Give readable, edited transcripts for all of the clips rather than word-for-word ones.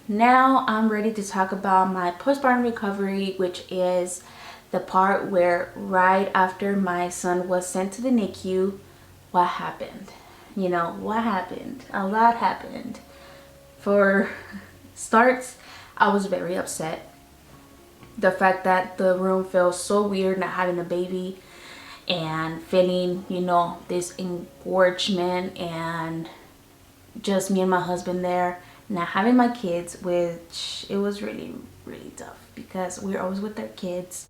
Now I'm ready to talk about my postpartum recovery, which is the part where right after my son was sent to the NICU, what happened? What happened? A lot happened. For starts, I was very upset. The fact that the room felt so weird not having a baby and feeling, this engorgement and just me and my husband there, not having my kids, which it was really, really tough because we're always with their kids.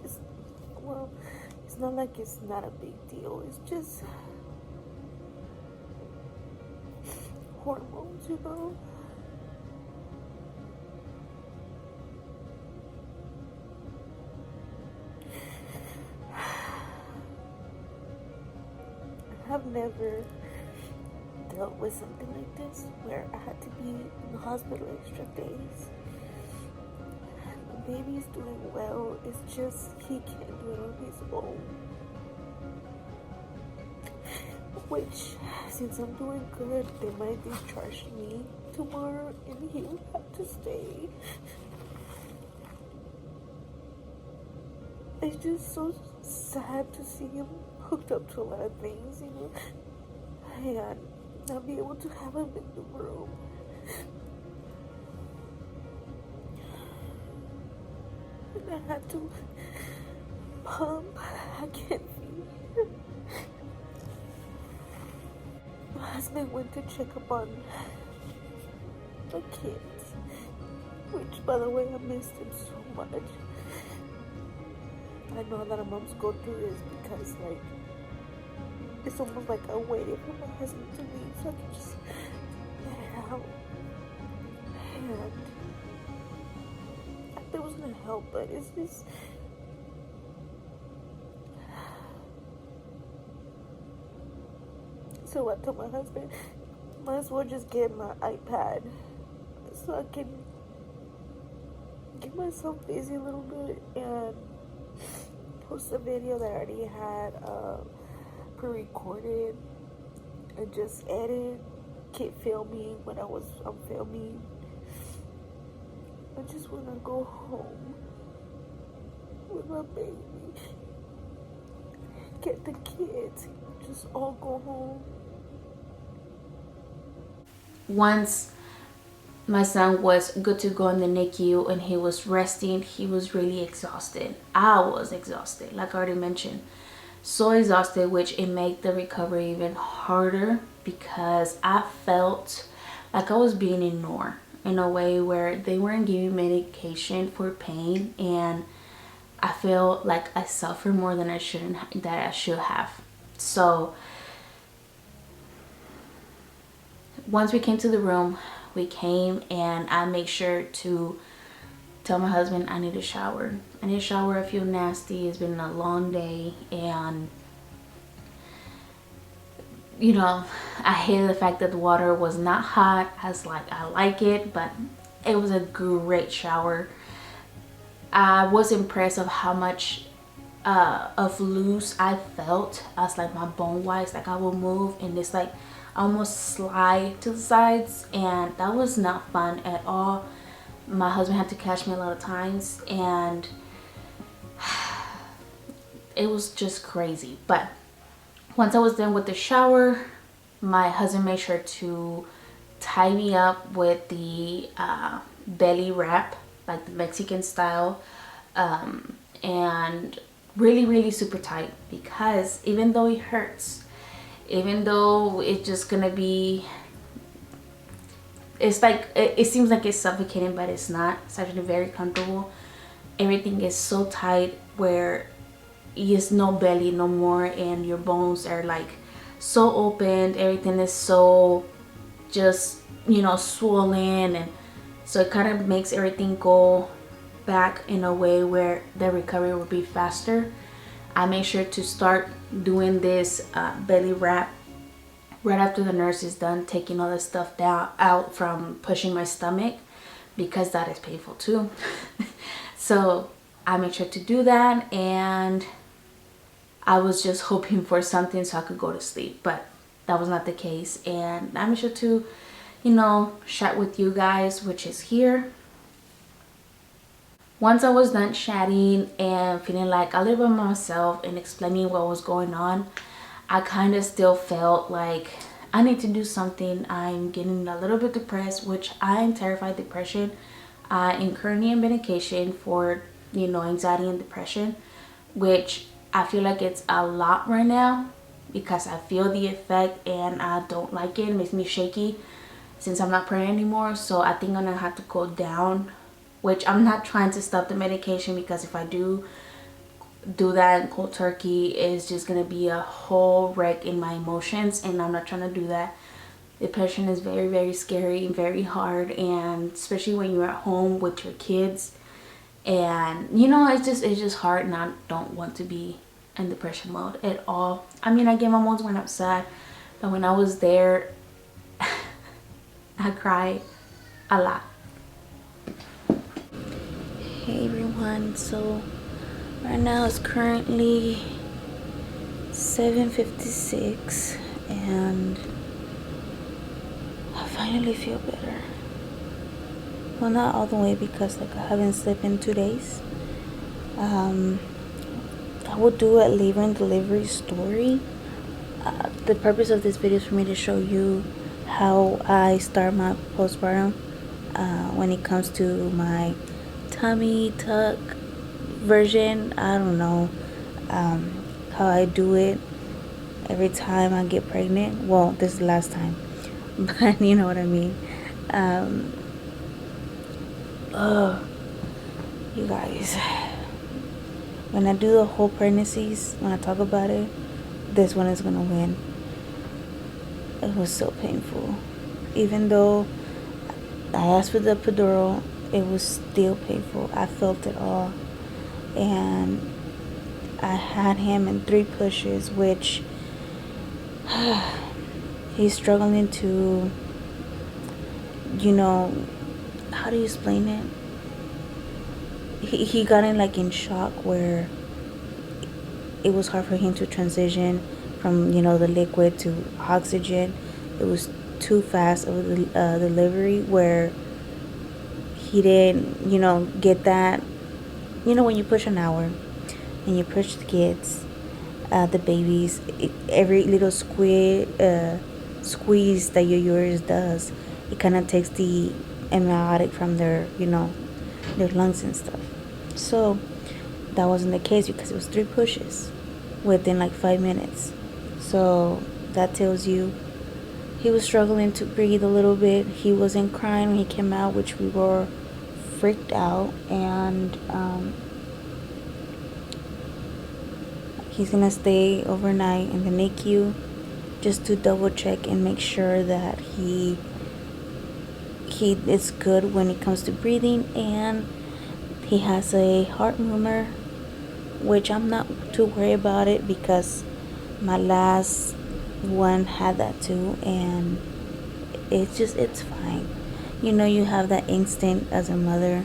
It's, well, it's not like it's not a big deal. It's just hormones. I've never dealt with something like this where I had to be in the hospital extra days. The baby's doing well, it's just he can't do it on his own. Which, since I'm doing good, they might discharge me tomorrow and he will have to stay. It's just so sad to see him hooked up to a lot of things, and not be able to have him in the room. And I had to pump. I can't feed. My husband went to check up on the kids, which, by the way, I missed him so much. I know that moms go through this because, it's almost like I waited for my husband to leave so I could just let it out. And I thought it was gonna help, but it's just. So I told my husband, might as well just get my iPad so I can get myself busy a little bit and post a video that I already had pre-recorded and just edit, keep filming when I'm filming. I just want to go home with my baby, get the kids, just all go home. Once my son was good to go in the NICU and he was resting, he was really exhausted. I was exhausted, like I already mentioned. So exhausted, which it made the recovery even harder because I felt like I was being ignored in a way where they weren't giving medication for pain, and I feel like I suffered more than I should have. So once we came to the room, we came and I made sure to tell my husband I need a shower. I need a shower. I feel nasty. It's been a long day, and I hated the fact that the water was not hot. I like it, but it was a great shower. I was impressed of how much of loose I felt. I was like, my bone wise, like I will move and it's like almost slide to the sides, and that was not fun at all. My husband had to catch me a lot of times and it was just crazy. But once I was done with the shower, my husband made sure to tie me up with the belly wrap, like the Mexican style, and really, really super tight, because even though it hurts, even though it's just gonna be, it's like it seems like it's suffocating, but it's not. It's actually very comfortable. Everything is so tight where is no belly no more, and your bones are like so opened. Everything is so just swollen, and so it kind of makes everything go back in a way where the recovery will be faster. I make sure to start doing this belly wrap right after the nurse is done taking all the stuff out from pushing my stomach, because that is painful too. So I make sure to do that, and I was just hoping for something so I could go to sleep, but that was not the case. And I'm sure to, chat with you guys, which is here. Once I was done chatting and feeling like I lived by myself and explaining what was going on, I kind of still felt like I need to do something. I'm getting a little bit depressed, which I am terrified of depression. I am currently on medication for, anxiety and depression, which I feel like it's a lot right now because I feel the effect and I don't like it. It makes me shaky since I'm not praying anymore. So I think I'm gonna have to go down, which I'm not trying to stop the medication, because if I do that in cold turkey, it's just gonna be a whole wreck in my emotions, and I'm not trying to do that. Depression is very, very scary and very hard, and especially when you're at home with your kids, and it's just hard, and I don't want to be in depression mode at all. I mean, I get my moments when I'm sad, but when I was there, I cried a lot. Hey everyone, so right now it's currently 7:56 and I finally feel better. Well, not all the way, because I haven't slept in 2 days. I will do a labor and delivery story. The purpose of this video is for me to show you how I start my postpartum when it comes to my tummy tuck version. I don't know how I do it every time I get pregnant. Well, this is the last time, but you know what I mean. You guys, when I do the whole pregnancies, when I talk about it, this one is gonna win. It was so painful. Even though I asked for the epidural, it was still painful. I felt it all. And I had him in 3 pushes, which he's struggling to, how do you explain it? He got in shock, where it was hard for him to transition from, the liquid to oxygen. It was too fast of the delivery, where he didn't, get that. When you push an hour and you push the kids, the babies, every little squeeze that your uterus does, it kind of takes the amniotic from their lungs and stuff. So that wasn't the case, because it was 3 pushes within 5 minutes. So that tells you he was struggling to breathe a little bit. He wasn't crying when he came out, which we were freaked out. And he's gonna stay overnight in the NICU just to double check and make sure that he is good when it comes to breathing. And he has a heart murmur, which I'm not too worried about it, because my last one had that too, and it's fine. You have that instinct as a mother,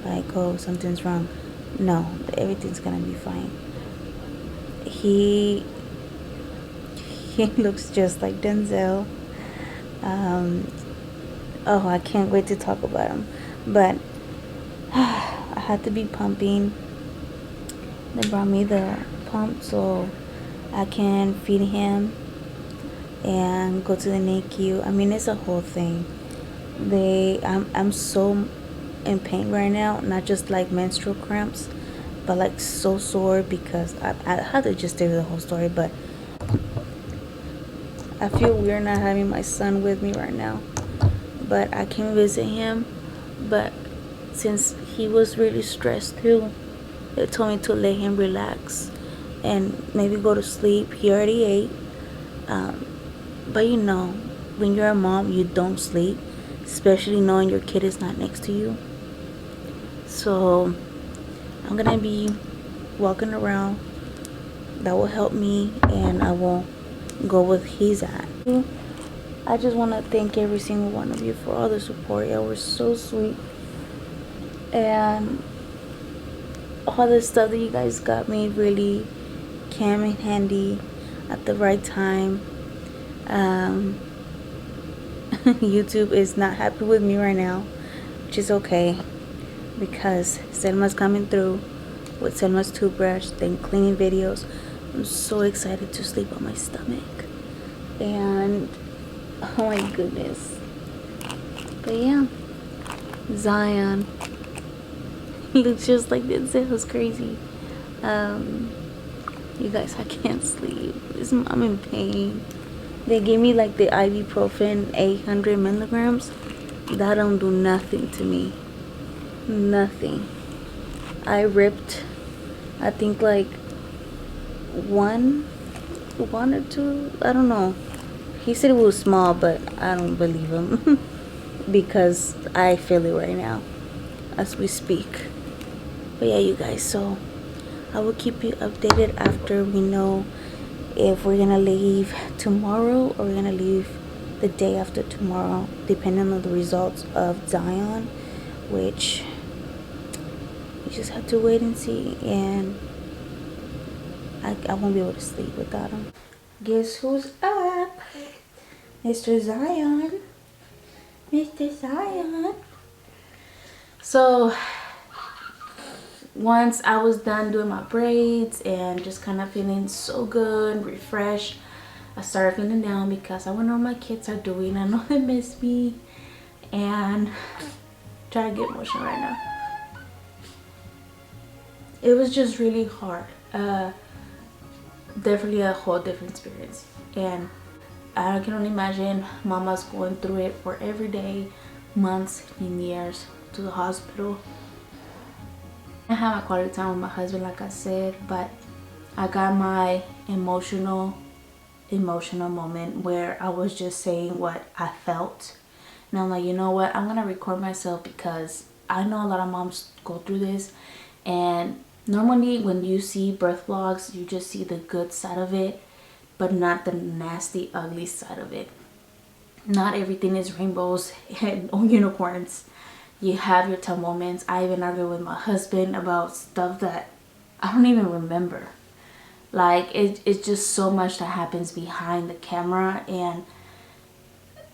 like, oh, something's wrong. No, everything's gonna be fine. He looks just like Denzel. I can't wait to talk about him. But I had to be pumping. They brought me the pump so I can feed him and go to the NICU. I mean, it's a whole thing. I'm so in pain right now, not just menstrual cramps, but so sore, because I had to just tell you the whole story. But I feel weird not having my son with me right now, but I can visit him. But since he was really stressed too, they told me to let him relax and maybe go to sleep. He already ate. But when you're a mom, you don't sleep, especially knowing your kid is not next to you. So I'm gonna be walking around. That will help me, and I will go where he's at. I just want to thank every single one of you for all the support. Y'all were so sweet, and all the stuff that you guys got me really came in handy at the right time. YouTube is not happy with me right now, which is okay, because Selma's coming through with Selma's toothbrush, then cleaning videos. I'm so excited to sleep on my stomach. And oh my goodness. But yeah, Zion. He looks just like this. It was crazy. You guys, I can't sleep. I'm in pain. They gave me like the ibuprofen 800 milligrams. That don't do nothing to me. Nothing. I ripped, I think like one or two. I don't know. He said it was small, but I don't believe him because I feel it right now as we speak. But yeah, you guys, so I will keep you updated after we know if we're gonna leave tomorrow or we're gonna leave the day after tomorrow, depending on the results of Zion, which we just have to wait and see. And I won't be able to sleep without him. Guess who's up? Mr. Zion. Mr. Zion. So once I was done doing my braids and just kind of feeling so good, refreshed, I started feeling down because I want to know what my kids are doing. I know they miss me, and try to get emotional right now. It was just really hard. Definitely a whole different experience, and I can only imagine mama's going through it for every day, months and years to the hospital. I had my quality time with my husband, like I said, but I got my emotional moment where I was just saying what I felt. And I'm like, you know what, I'm gonna record myself because I know a lot of moms go through this, and normally when you see birth vlogs, you just see the good side of it, but not the nasty, ugly side of it. Not everything is rainbows and unicorns. You have your tough moments. I even argued with my husband about stuff that I don't even remember. Like, it's just so much that happens behind the camera, and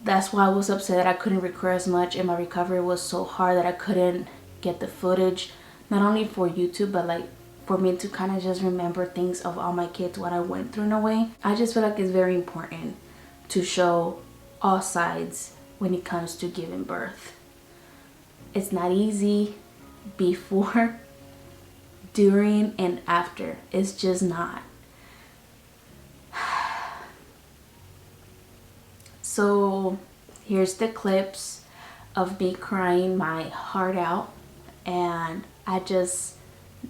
that's why I was upset that I couldn't record as much, and my recovery was so hard that I couldn't get the footage, not only for YouTube, but like for me to kind of just remember things of all my kids, what I went through in a way. I just feel like it's very important to show all sides when it comes to giving birth. It's not easy before, during, and after. It's just not. So here's the clips of me crying my heart out, and I just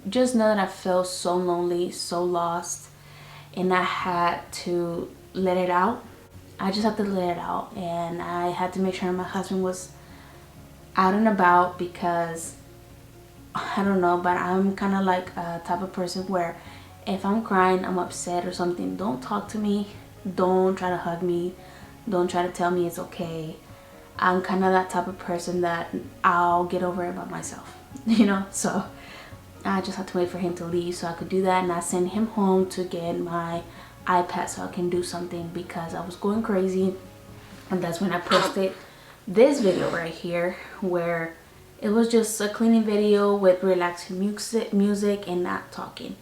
know that I felt so lonely, so lost, and I had to let it out. I just had to let it out, and I had to make sure my husband was out and about, because I don't know, but I'm kind of like a type of person where if I'm crying, I'm upset or something, don't talk to me, don't try to hug me, don't try to tell me it's okay. I'm kind of that type of person that I'll get over it by myself, you know. So I just had to wait for him to leave so I could do that, and I sent him home to get my iPad so I can do something, because I was going crazy. And that's when I posted this video right here, where it was just a cleaning video with relaxing music and not talking,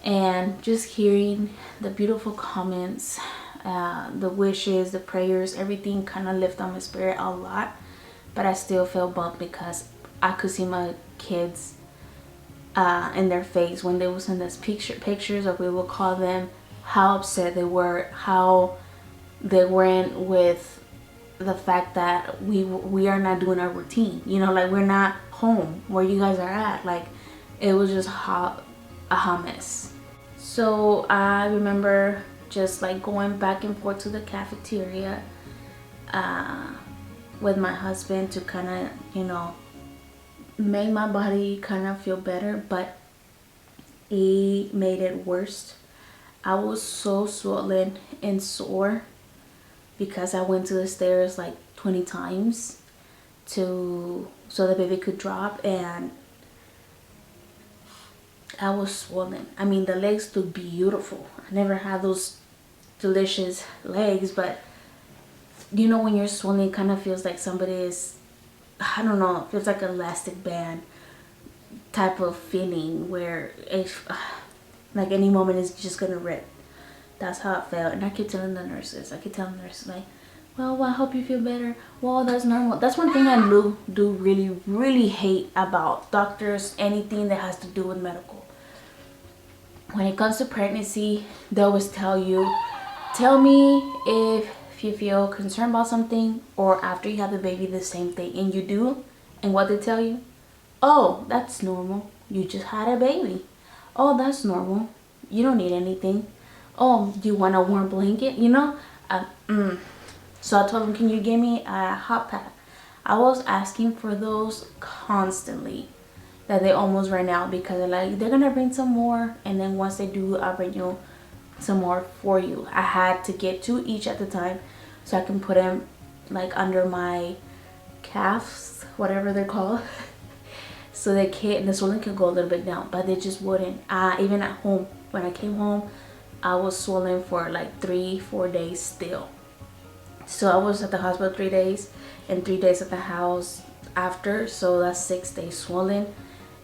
and just hearing the beautiful comments, the wishes, the prayers, everything kind of lifted my spirit a lot. But I still felt bummed because I could see my kids in their face when they would send us pictures, or we will call them, how upset they were, how they weren't with the fact that we are not doing our routine, you know, like we're not home where you guys are at. Like, it was just a hot mess. So I remember just like going back and forth to the cafeteria with my husband to kind of, you know, make my body kind of feel better, but it made it worse. I was so swollen and sore because I went to the stairs like 20 times so the baby could drop, and I was swollen. I mean, the legs look beautiful. I never had those delicious legs, but you know when you're swollen, it kind of feels like somebody is, I don't know, it feels like an elastic band type of feeling where if like any moment it's just gonna rip. That's how it felt. And I kept telling the nurses, like, well, I hope you feel better. Well, that's normal. That's one thing I do really hate about doctors, anything that has to do with medical. When it comes to pregnancy, they always tell you, tell me if you feel concerned about something, or after you have the baby, the same thing. And you do, and what they tell you, oh, that's normal. You just had a baby. Oh, that's normal. You don't need anything. Oh, do you want a warm blanket? You know? So I told them, can you give me a hot pack? I was asking for those constantly. That they almost ran out because they're gonna bring some more, and then once they do, I'll bring you some more for you. I had to get 2 each at the time so I can put them like under my calves, whatever they're called. So the swelling can go a little bit down, but they just wouldn't. Even at home, when I came home, I was swollen for like 3-4 days still. So I was at the hospital 3 days and 3 days at the house after, so that's 6 days swollen.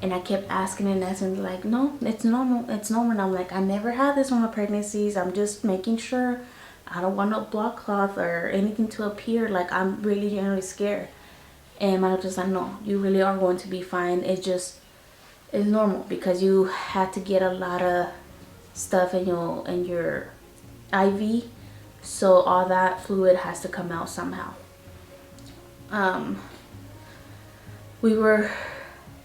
And I kept asking and asking, like, no, it's normal, it's normal. And I'm like, I never had this on my pregnancies. I'm just making sure. I don't want no blood cloth or anything to appear. Like, I'm really genuinely scared. And my doctor's like, no, you really are going to be fine. It's normal because you had to get a lot of stuff in your IV. So all that fluid has to come out somehow. We were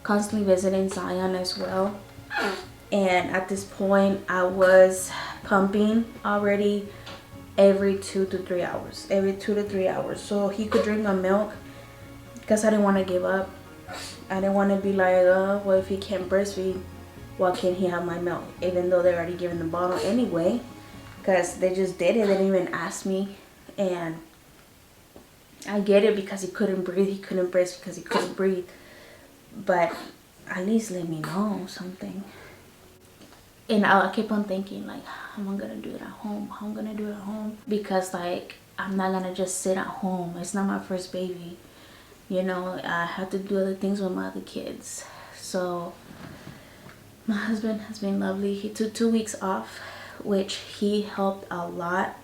constantly visiting Zion as well, and at this point I was pumping already every 2 to 3 hours, so he could drink my milk because I didn't want to give up. I didn't want to be like, well, if he can't breastfeed, why can't he have my milk, even though they're already giving the bottle anyway, because they just did it. They didn't even ask me. And I get it because he couldn't breathe. He couldn't breastfeed because he couldn't breathe. But at least let me know something. And I keep on thinking, like, how am I gonna do it at home? How am I gonna do it at home? Because, like, I'm not gonna just sit at home. It's not my first baby. You know, I have to do other things with my other kids. So my husband has been lovely. He took 2 weeks off, which he helped a lot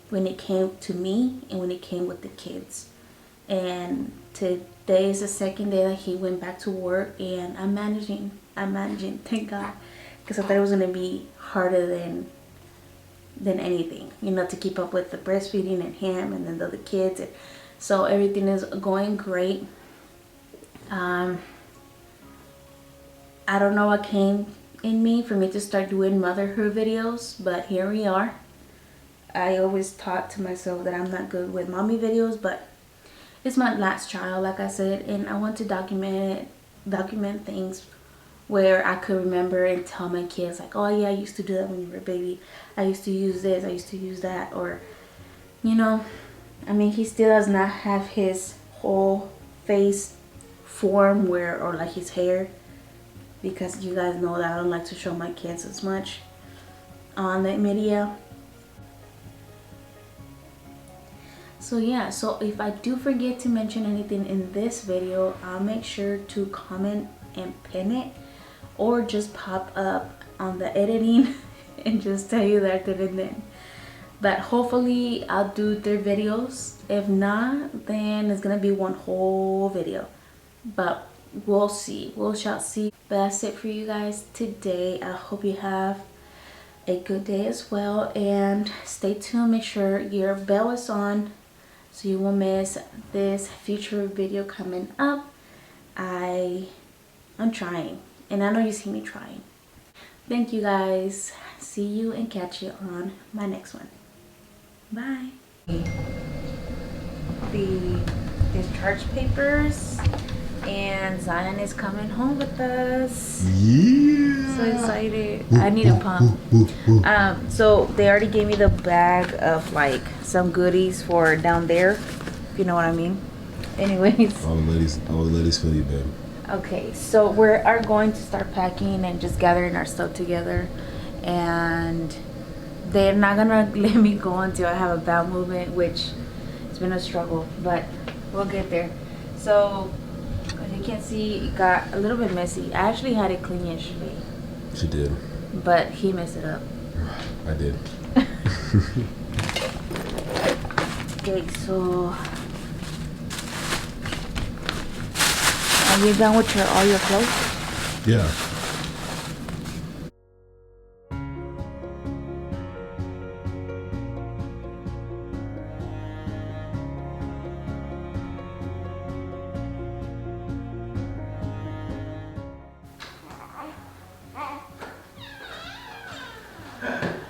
when it came to me and when it came with the kids. And today is the second day that he went back to work, and I'm managing, thank God, because I thought it was gonna be harder than anything, you know, to keep up with the breastfeeding and him and then the other kids. And so everything is going great. I don't know what came in me for me to start doing motherhood videos, but here we are. I always taught to myself that I'm not good with mommy videos, but it's my last child, like I said, and I want to document things where I could remember and tell my kids, like, oh yeah, I used to do that when you were a baby. I used to use this, I used to use that. Or, you know, I mean, he still does not have his whole face form or like his hair, because you guys know that I don't like to show my kids as much on the media. So yeah, so if I do forget to mention anything in this video, I'll make sure to comment and pin it, or just pop up on the editing and just tell you that I did it then. But hopefully I'll do 3 videos. If not, then it's gonna be one whole video. But we'll see, we shall see. But that's it for you guys today. I hope you have a good day as well, and stay tuned. Make sure your bell is on so you won't miss this future video coming up. I'm trying, and I know you see me trying. Thank you guys. See you and catch you on my next one. Bye. The discharge papers, and Zion is coming home with us. Yeah. So excited. I need a pump. So they already gave me the bag of like some goodies for down there, if you know what I mean. Anyways. All the ladies feel you, babe. Okay, so we are going to start packing and just gathering our stuff together, and they're not gonna let me go until I have a bowel movement, which it's been a struggle, but we'll get there. So as you can see, it got a little bit messy. I actually had it clean yesterday. She did. But he messed it up. I did. Okay, so are you done with all your clothes? Yeah.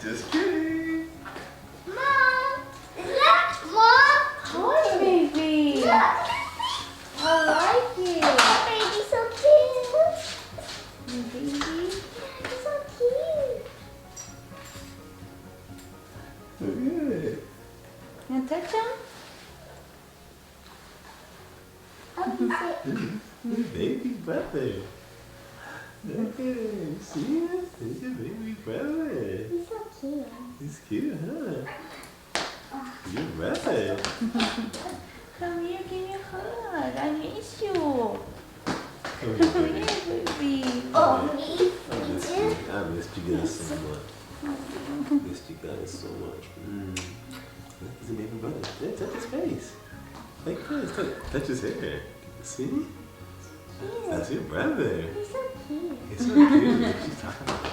Just kidding. Mom! Is that Mom? Hi, baby. I like it. Baby's so cute. Baby. He's so cute. Good. You want to touch him? Baby brother. Look at him. See it? It's your baby brother. He's so cute. He's cute, huh? Your brother. Come here, give me a hug. I miss you. Come Come here, baby. here, baby. Oh, me? I missed you guys so much. Missed you guys so much. He's a baby brother. Yeah, touch his face. Like this. Touch his hair. See? That's your brother. He's so cute. He's so cute. What you talking about?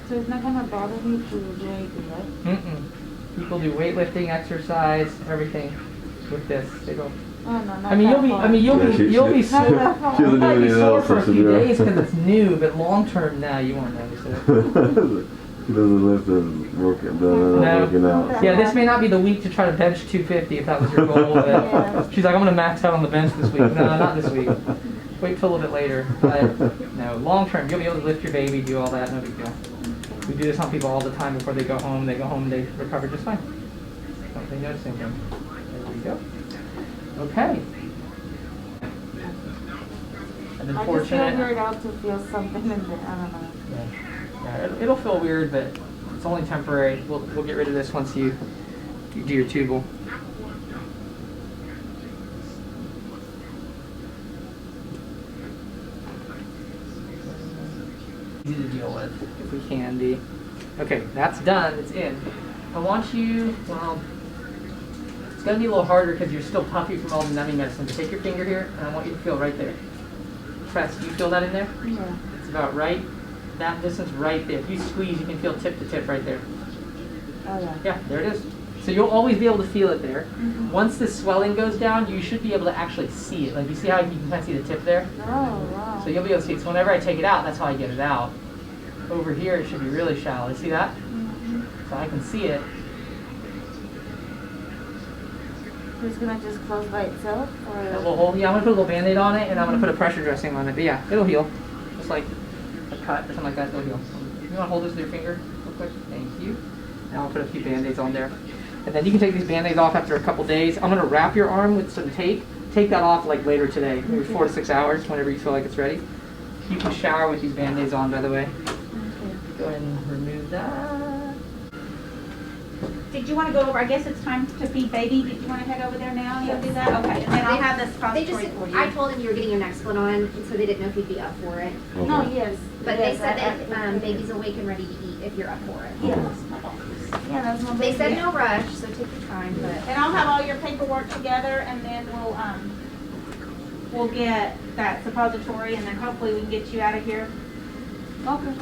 So it's not gonna bother me to do anything, right? People do weightlifting, exercise, everything with this. They go. Oh no, not I mean, you'll be sore. She You doesn't might do be anything sore else, for a so she few do. days because it's new, but long term, now you won't notice it. He doesn't lift the working out. Yeah, this may not be the week to try to bench 250 if that was your goal. But Yeah. she's like, I'm gonna max out on the bench this week. No, not this week. Wait till a little bit later. But no, long term, you'll be able to lift your baby, do all that, no big deal. We do this on people all the time before they go home. They go home and they recover just fine. Don't they notice anything? There we go. Okay. And then I just feel fortunate. weird out to feel something in there. I don't know. Yeah, it'll feel weird, but it's only temporary. We'll get rid of this once you do your tubal. Easy to deal with, if we can be. Okay, that's done. It's in. I want you, well, it's going to be a little harder because you're still puffy from all the numbing medicine. But take your finger here, and I want you to feel right there. Press. Do you feel that in there? Yeah. It's about right, that distance right there. If you squeeze, you can feel tip to tip right there. Oh yeah. Yeah, there it is. So you'll always be able to feel it there. Once the swelling goes down, you should be able to actually see it. Like you see how you can kind of see the tip there? Oh wow. So you'll be able to see it. So whenever I take it out, that's how I get it out. Over here, it should be really shallow. You see that? So I can see it. It's gonna just close by itself, or? That little hole. Yeah, I'm gonna put a little Band-Aid on it, and I'm gonna put a pressure dressing on it. But yeah, it'll heal. Just like a cut or something like that, it'll heal. You wanna hold this with your finger real quick? Thank you. Now I'll put a few Band-Aids on there. And then you can take these Band-Aids off after a couple days. I'm gonna wrap your arm with some tape. Take that off like later today, maybe 4 to 6 hours, whenever you feel like it's ready. You can shower with these Band-Aids on, by the way. Okay. Go ahead and remove that. did you want to go over, I guess it's time to feed baby. Did you want to head over there now? You'll do that? Okay, and then I'll have this They just, suppository for you. I told them you were getting your Nexplanon, and so they didn't know if you'd be up for it. No, yes. But yes, they said that baby's awake and ready to eat if you're up for it. Yes. Yeah, that's no They big said deal. no rush, so take your time, but. And I'll have all your paperwork together, and then we'll get that suppository, and then hopefully we can get you out of here. Okay.